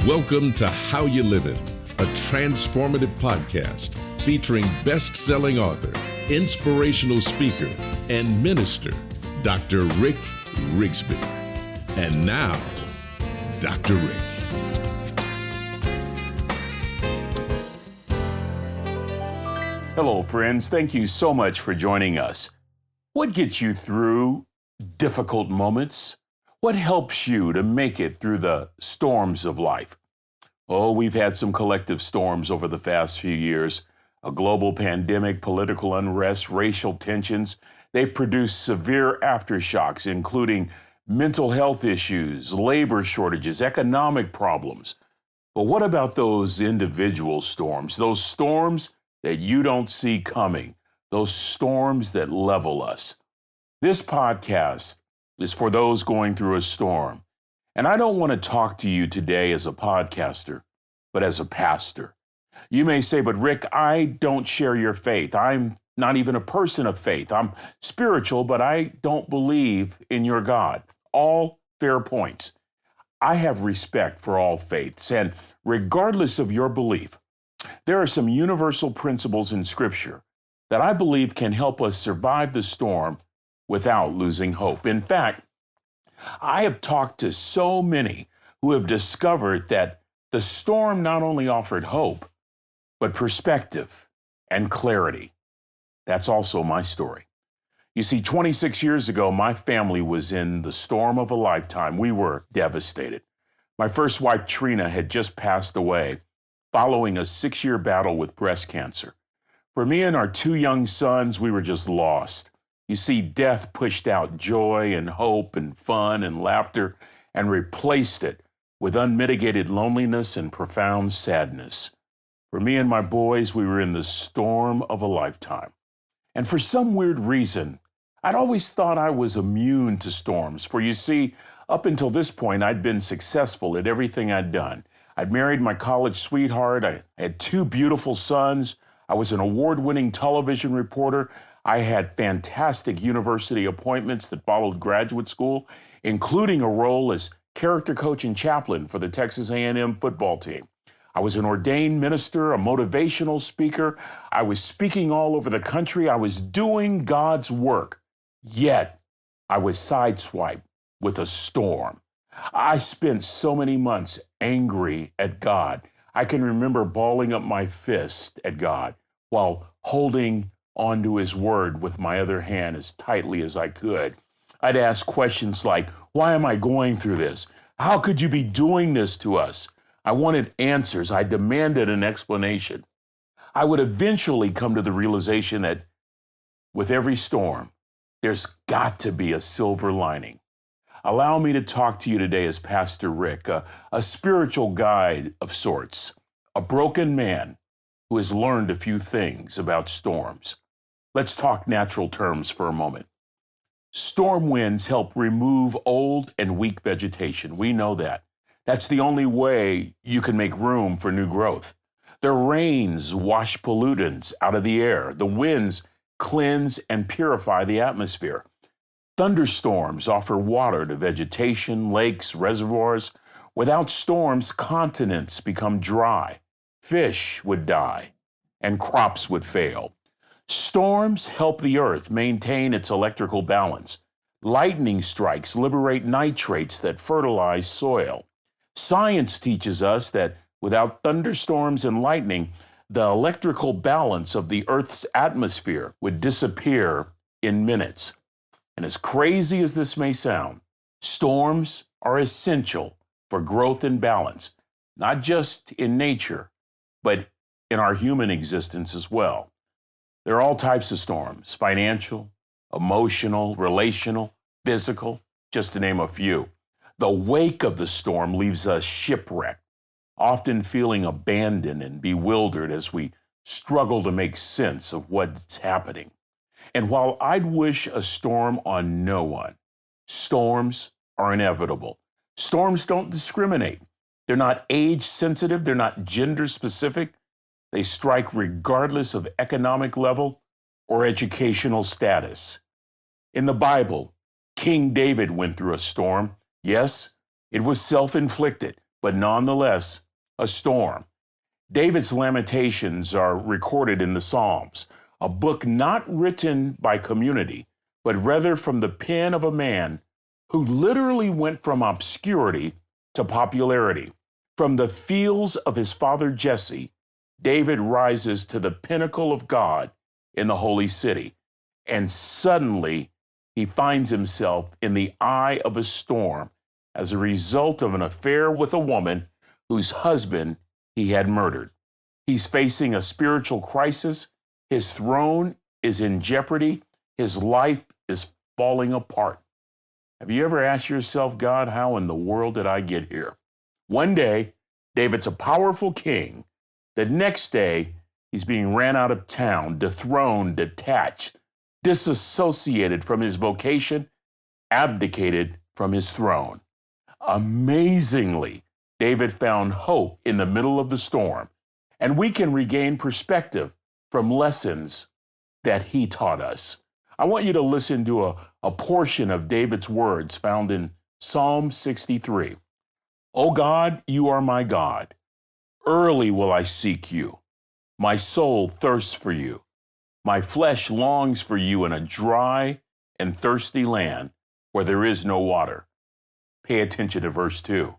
Welcome to How You Livin', a transformative podcast featuring best-selling author, inspirational speaker, and minister, Dr. Rick Rigsby. And now, Dr. Rick. Hello, friends. Thank you so much for joining us. What gets you through difficult moments? What helps you to make it through the storms of life? Oh, we've had some collective storms over the past few years. A global pandemic, political unrest, racial tensions. They've produced severe aftershocks, including mental health issues, labor shortages, economic problems. But what about those individual storms? Those storms that you don't see coming. Those storms that level us. This podcast is for those going through a storm. And I don't want to talk to you today as a podcaster, but as a pastor. You may say, but Rick, I don't share your faith. I'm not even a person of faith. I'm spiritual, but I don't believe in your God. All fair points. I have respect for all faiths, and regardless of your belief, there are some universal principles in Scripture that I believe can help us survive the storm without losing hope. In fact, I have talked to so many who have discovered that the storm not only offered hope, but perspective and clarity. That's also my story. You see, 26 years ago, my family was in the storm of a lifetime. We were devastated. My first wife, Trina, had just passed away following a 6-year battle with breast cancer. For me and our 2 young sons, we were just lost. You see, death pushed out joy and hope and fun and laughter and replaced it with unmitigated loneliness and profound sadness. For me and my boys, we were in the storm of a lifetime. And for some weird reason, I'd always thought I was immune to storms. For you see, up until this point, I'd been successful at everything I'd done. I'd married my college sweetheart. I had 2 beautiful sons. I was an award-winning television reporter. I had fantastic university appointments that followed graduate school, including a role as character coach and chaplain for the Texas A&M football team. I was an ordained minister, a motivational speaker. I was speaking all over the country. I was doing God's work. Yet, I was sideswiped with a storm. I spent so many months angry at God. I can remember balling up my fist at God while holding onto His word with my other hand as tightly as I could. I'd ask questions like, why am I going through this? How could you be doing this to us? I wanted answers. I demanded an explanation. I would eventually come to the realization that with every storm, there's got to be a silver lining. Allow me to talk to you today as Pastor Rick, a spiritual guide of sorts, a broken man who has learned a few things about storms. Let's talk natural terms for a moment. Storm winds help remove old and weak vegetation. We know that. That's the only way you can make room for new growth. The rains wash pollutants out of the air. The winds cleanse and purify the atmosphere. Thunderstorms offer water to vegetation, lakes, reservoirs. Without storms, continents become dry. Fish would die, and crops would fail. Storms help the earth maintain its electrical balance. Lightning strikes liberate nitrates that fertilize soil. Science teaches us that without thunderstorms and lightning, the electrical balance of the Earth's atmosphere would disappear in minutes. And as crazy as this may sound, storms are essential for growth and balance, not just in nature, but in our human existence as well. There are all types of storms: financial, emotional, relational, physical, just to name a few. The wake of the storm leaves us shipwrecked, often feeling abandoned and bewildered as we struggle to make sense of what's happening. And while I'd wish a storm on no one, storms are inevitable. Storms don't discriminate. They're not age sensitive. They're not gender specific. They strike regardless of economic level or educational status. In the Bible, King David went through a storm. Yes, it was self-inflicted, but nonetheless a storm. David's lamentations are recorded in the Psalms, a book not written by community, but rather from the pen of a man who literally went from obscurity to popularity. From the fields of his father Jesse, David rises to the pinnacle of God in the holy city, and suddenly he finds himself in the eye of a storm as a result of an affair with a woman whose husband he had murdered. He's facing a spiritual crisis. His throne is in jeopardy. His life is falling apart. Have you ever asked yourself, God, how in the world did I get here? One day, David's a powerful king. The next day, he's being ran out of town, dethroned, detached, disassociated from his vocation, abdicated from his throne. Amazingly, David found hope in the middle of the storm, and we can regain perspective from lessons that he taught us. I want you to listen to a portion of David's words found in Psalm 63. O God, you are my God. Early will I seek you. My soul thirsts for you. My flesh longs for you in a dry and thirsty land where there is no water. Pay attention to verse 2.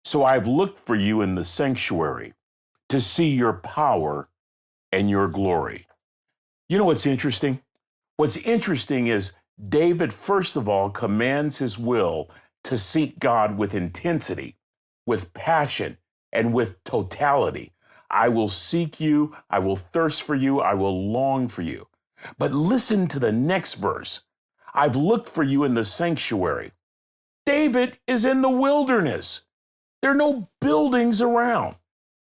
So I've looked for you in the sanctuary to see your power and your glory. You know what's interesting? What's interesting is David, first of all, commands his will to seek God with intensity, with passion, and with totality. I will seek you, I will thirst for you, I will long for you. But listen to the next verse. I've looked for you in the sanctuary. David is in the wilderness. There are no buildings around.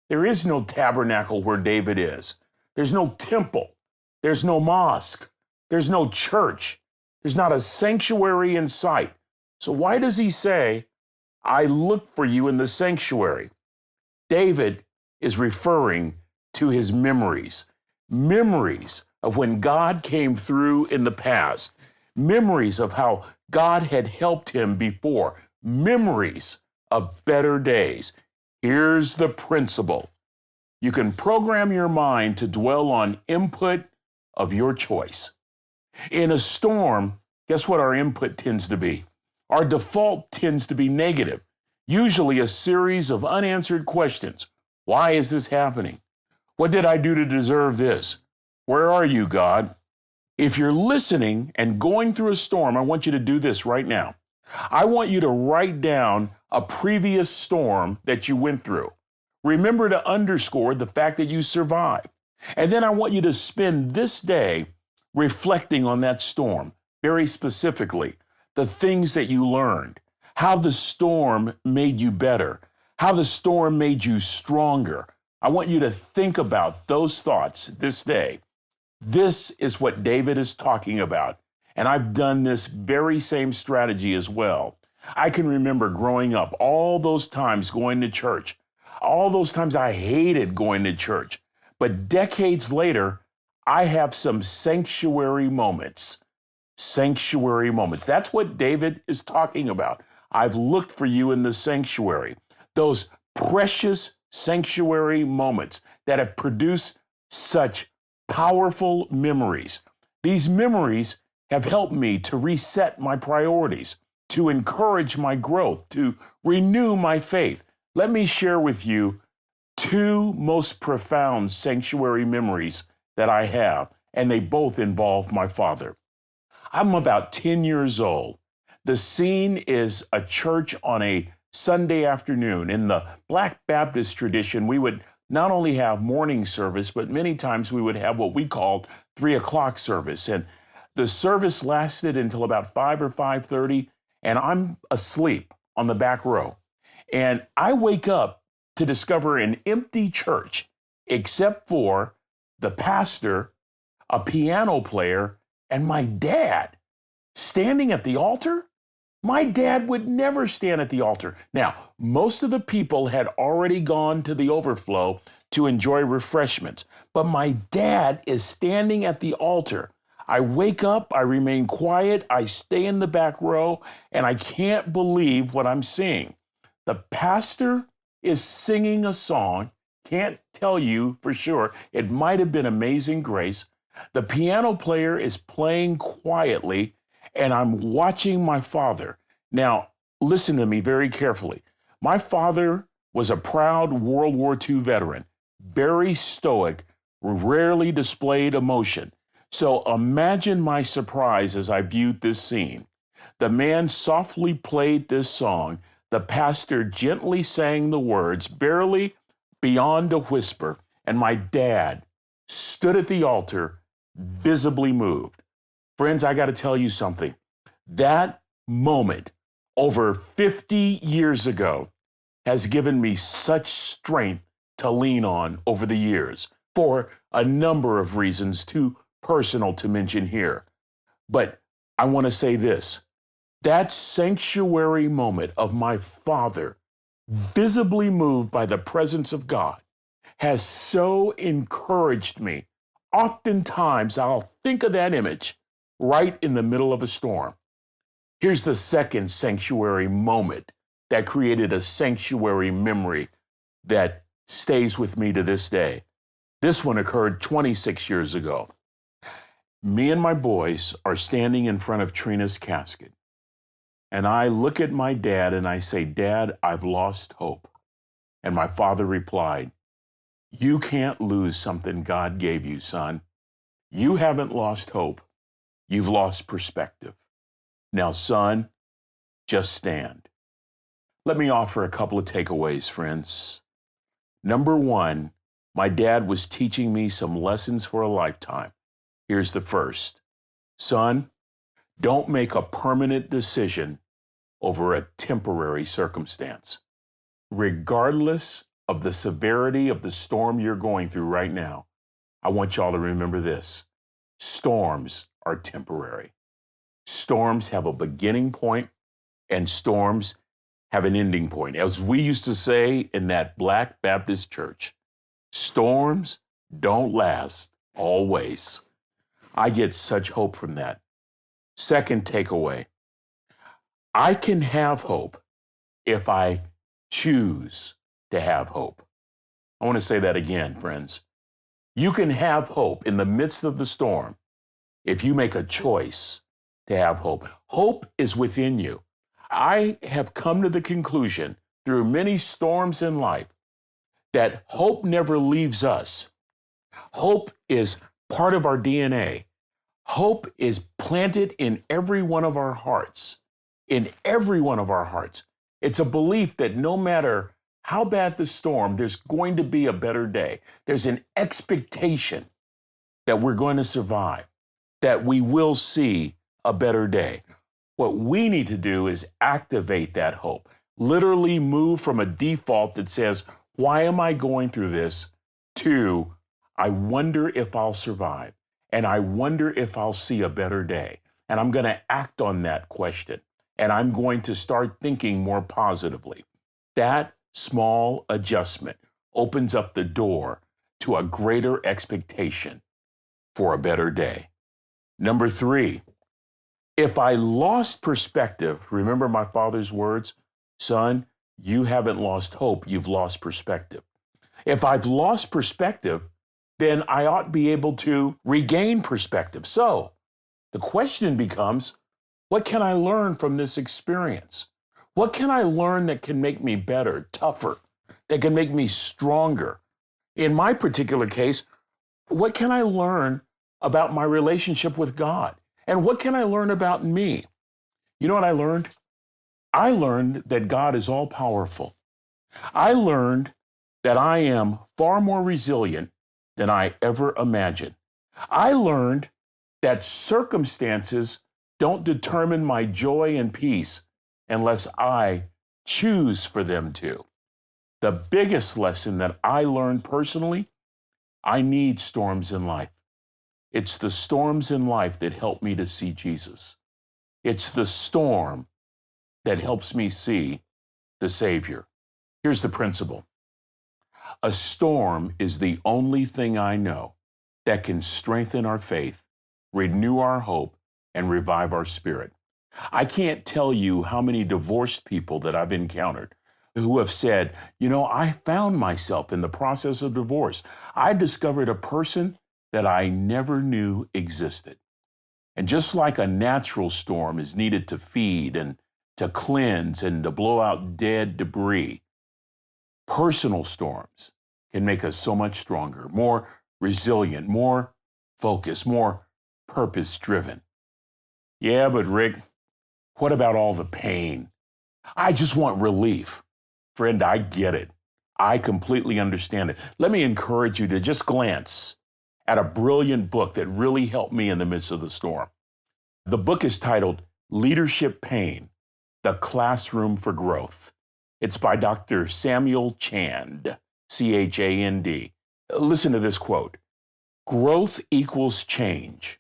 There is no tabernacle where David is. There's no temple. There's no mosque. There's no church. There's not a sanctuary in sight. So why does he say, I look for you in the sanctuary? David is referring to his memories of when God came through in the past, memories of how God had helped him before, memories of better days. Here's the principle. You can program your mind to dwell on input of your choice. In a storm, guess what our input tends to be? Our default tends to be negative, usually a series of unanswered questions. Why is this happening? What did I do to deserve this? Where are you, God? If you're listening and going through a storm, I want you to do this right now. I want you to write down a previous storm that you went through. Remember to underscore the fact that you survived. And then I want you to spend this day reflecting on that storm, very specifically, the things that you learned, how the storm made you better, how the storm made you stronger. I want you to think about those thoughts this day. This is what David is talking about. And I've done this very same strategy as well. I can remember growing up, all those times going to church, all those times I hated going to church. But decades later, I have some sanctuary moments. Sanctuary moments. That's what David is talking about. I've looked for you in the sanctuary. Those precious sanctuary moments that have produced such powerful memories. These memories have helped me to reset my priorities, to encourage my growth, to renew my faith. Let me share with you two most profound sanctuary memories that I have, and they both involve my father. I'm about 10 years old. The scene is a church on a Sunday afternoon. In the Black Baptist tradition, we would not only have morning service, but many times we would have what we called 3 o'clock service. And the service lasted until about 5 or 5:30, and I'm asleep on the back row. And I wake up to discover an empty church, except for the pastor, a piano player, and my dad standing at the altar. My dad would never stand at the altar. Now, most of the people had already gone to the overflow to enjoy refreshments, but my dad is standing at the altar. I wake up, I remain quiet, I stay in the back row, and I can't believe what I'm seeing. The pastor is singing a song. Can't tell you for sure. It might have been Amazing Grace. The piano player is playing quietly, and I'm watching my father. Now, listen to me very carefully. My father was a proud World War II veteran, very stoic, rarely displayed emotion. So imagine my surprise as I viewed this scene. The man softly played this song. The pastor gently sang the words, barely beyond a whisper, and my dad stood at the altar, visibly moved. Friends, I got to tell you something. That moment over 50 years ago has given me such strength to lean on over the years for a number of reasons, too personal to mention here. But I want to say this. That sanctuary moment of my father, visibly moved by the presence of God, has so encouraged me. Oftentimes, I'll think of that image right in the middle of a storm. Here's the second sanctuary moment that created a sanctuary memory that stays with me to this day. This one occurred 26 years ago. Me and my boys are standing in front of Trina's casket. And I look at my dad and I say, Dad, I've lost hope. And my father replied, you can't lose something God gave you, son. You haven't lost hope. You've lost perspective. Now, son, just stand. Let me offer a couple of takeaways, friends. Number one, my dad was teaching me some lessons for a lifetime. Here's the first. Son, don't make a permanent decision over a temporary circumstance. Regardless of the severity of the storm you're going through right now, I want y'all to remember this. Storms are temporary. Storms have a beginning point and storms have an ending point. As we used to say in that Black Baptist church, storms don't last always. I get such hope from that. Second takeaway, I can have hope if I choose to have hope. I want to say that again, friends. You can have hope in the midst of the storm if you make a choice to have hope. Hope is within you. I have come to the conclusion through many storms in life that hope never leaves us. Hope is part of our DNA. Hope is planted in every one of our hearts. In every one of our hearts. It's a belief that no matter how bad the storm, there's going to be a better day. There's an expectation that we're going to survive, that we will see a better day. What we need to do is activate that hope. Literally move from a default that says, why am I going through this? To, I wonder if I'll survive. And I wonder if I'll see a better day. And I'm going to act on that question. And I'm going to start thinking more positively. That small adjustment opens up the door to a greater expectation for a better day. Number three, if I lost perspective, remember my father's words, son, you haven't lost hope, you've lost perspective. If I've lost perspective, then I ought to be able to regain perspective. So the question becomes, what can I learn from this experience? What can I learn that can make me better, tougher, that can make me stronger? In my particular case, what can I learn about my relationship with God? And what can I learn about me? You know what I learned? I learned that God is all powerful. I learned that I am far more resilient than I ever imagined. I learned that circumstances don't determine my joy and peace unless I choose for them to. The biggest lesson that I learned personally, I need storms in life. It's the storms in life that help me to see Jesus. It's the storm that helps me see the Savior. Here's the principle. A storm is the only thing I know that can strengthen our faith, renew our hope, and revive our spirit. I can't tell you how many divorced people that I've encountered who have said, I found myself in the process of divorce. I discovered a person that I never knew existed. And just like a natural storm is needed to feed and to cleanse and to blow out dead debris, personal storms can make us so much stronger, more resilient, more focused, more purpose-driven. Yeah, but Rick, what about all the pain? I just want relief. Friend, I get it. I completely understand it. Let me encourage you to just glance at a brilliant book that really helped me in the midst of the storm. The book is titled Leadership Pain, The Classroom for Growth. It's by Dr. Samuel Chand, C-H-A-N-D. Listen to this quote. Growth equals change.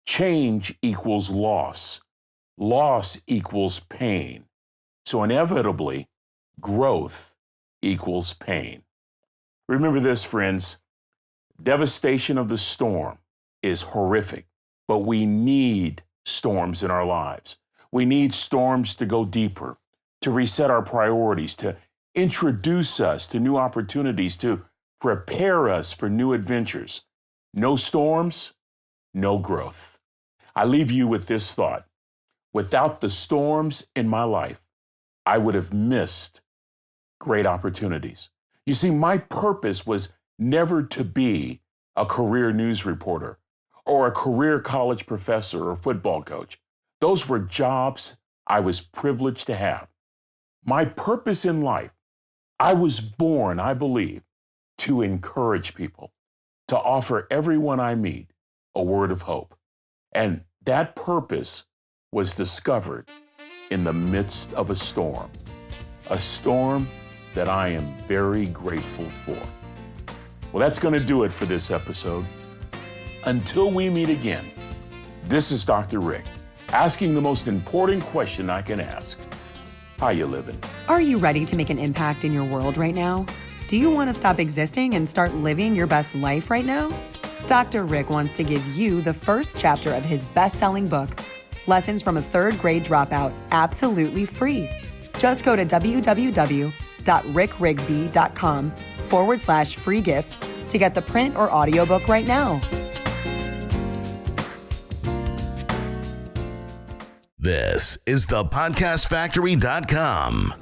Change equals loss. Loss equals pain. So inevitably, growth equals pain. Remember this, friends. Devastation of the storm is horrific, but we need storms in our lives. We need storms to go deeper, to reset our priorities, to introduce us to new opportunities, to prepare us for new adventures. No storms, no growth. I leave you with this thought. Without the storms in my life, I would have missed great opportunities. You see, my purpose was never to be a career news reporter or a career college professor or football coach. Those were jobs I was privileged to have. My purpose in life, I was born, I believe, to encourage people, to offer everyone I meet a word of hope. And that purpose was discovered in the midst of a storm that I am very grateful for. Well, that's going to do it for this episode. Until we meet again, this is Dr. Rick, asking the most important question I can ask. How you living? Are you ready to make an impact in your world right now? Do you want to stop existing and start living your best life right now? Dr. Rick wants to give you the first chapter of his best-selling book, Lessons from a Third Grade Dropout, absolutely free. Just go to www.rickrigsby.com/free gift to get the print or audiobook right now. This is thepodcastfactory.com.